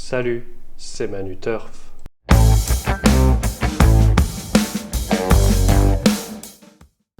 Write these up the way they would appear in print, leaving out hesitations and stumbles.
Salut, c'est Manu Turf.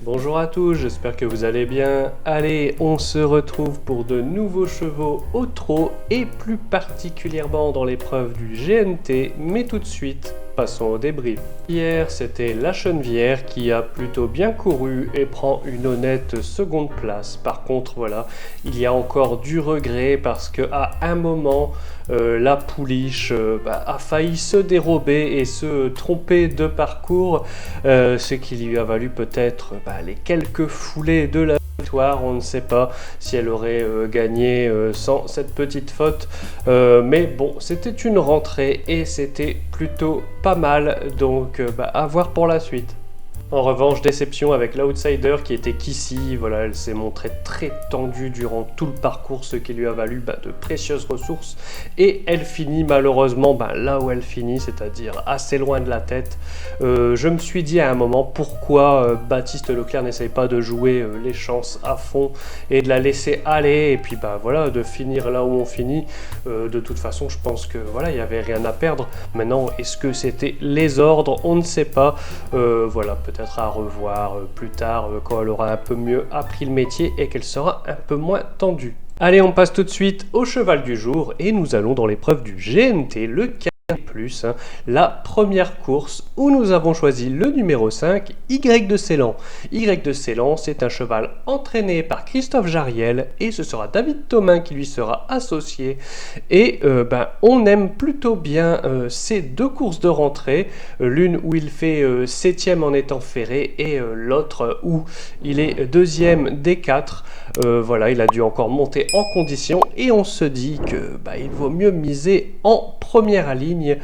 Bonjour à tous, j'espère que vous allez bien. Allez, on se retrouve pour de nouveaux chevaux au trot et plus particulièrement dans l'épreuve du GNT, mais tout de suite, passons au débrief. Hier, c'était la Chenevière qui a plutôt bien couru et prend une honnête seconde place. Par contre, voilà, il y a encore du regret parce que à un moment, la pouliche a failli se dérober et se tromper de parcours, ce qui lui a valu peut-être les quelques foulées de la victoire. On ne sait pas si elle aurait gagné sans cette petite faute, mais bon, c'était une rentrée et c'était plutôt pas mal, donc à voir pour la suite. En revanche, déception avec l'outsider qui était Kissy. Voilà, elle s'est montrée très tendue durant tout le parcours, ce qui lui a valu de précieuses ressources. Et elle finit malheureusement là où elle finit, c'est-à-dire assez loin de la tête. Je me suis dit à un moment pourquoi Baptiste Leclerc n'essaye pas de jouer les chances à fond et de la laisser aller. Et puis voilà, de finir là où on finit. De toute façon, je pense que voilà, il n'y avait rien à perdre. Maintenant, est-ce que c'était les ordres? On ne sait pas. Voilà, peut-être à revoir plus tard quand elle aura un peu mieux appris le métier et qu'elle sera un peu moins tendue. Allez, on passe tout de suite au cheval du jour et nous allons dans l'épreuve du GNT, le plus, la première course où nous avons choisi le numéro 5, Y de Ceylan. Y de Ceylan, c'est un cheval entraîné par Christophe Jariel et ce sera David Thomin qui lui sera associé. Et on aime plutôt bien ces deux courses de rentrée, l'une où il fait 7e en étant ferré et l'autre où il est 2e des 4. Voilà, il a dû encore monter en condition et on se dit que il vaut mieux miser en première ligne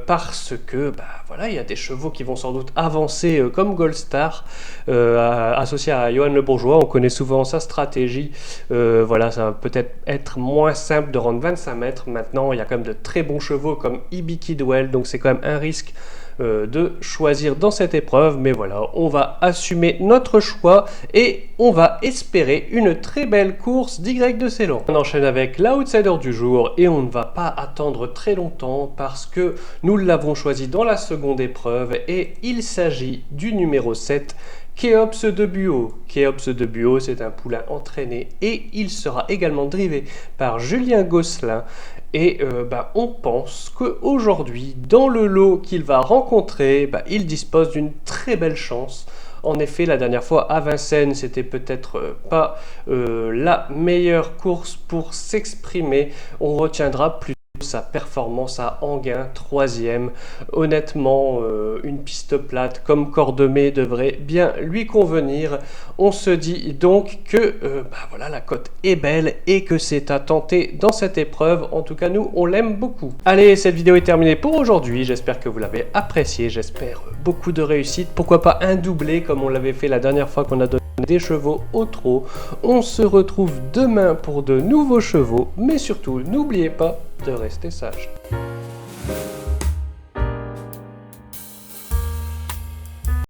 parce que voilà, il y a des chevaux qui vont sans doute avancer comme Gold Star associé à Johan Le Bourgeois. On connaît souvent sa stratégie. Voilà, ça va peut-être être moins simple de rendre 25 mètres. Maintenant, il y a quand même de très bons chevaux comme Ibiki Duel, donc c'est quand même un risque de choisir dans cette épreuve, mais voilà, on va assumer notre choix et on va espérer une très belle course d'Y de Ceylan. On enchaîne avec l'outsider du jour et on ne va pas attendre très longtemps parce que nous l'avons choisi dans la seconde épreuve et il s'agit du numéro 7, Khéops de Buot. Khéops de Buot, c'est un poulain entraîné et il sera également drivé par Julien Gosselin. Et on pense qu'aujourd'hui, dans le lot qu'il va rencontrer, il dispose d'une très belle chance. En effet, la dernière fois à Vincennes, c'était peut-être pas la meilleure course pour s'exprimer. On retiendra plutôt sa performance à Enghien, 3e. Honnêtement, une piste plate comme Cordemais devrait bien lui convenir. On se dit donc que voilà, la cote est belle et que c'est à tenter dans cette épreuve. En tout cas, nous, on l'aime beaucoup. Allez, cette vidéo est terminée pour aujourd'hui. J'espère que vous l'avez appréciée. J'espère beaucoup de réussite. Pourquoi pas un doublé comme on l'avait fait la dernière fois qu'on a donné des chevaux au trot. On se retrouve demain pour de nouveaux chevaux. Mais surtout, n'oubliez pas de rester sage.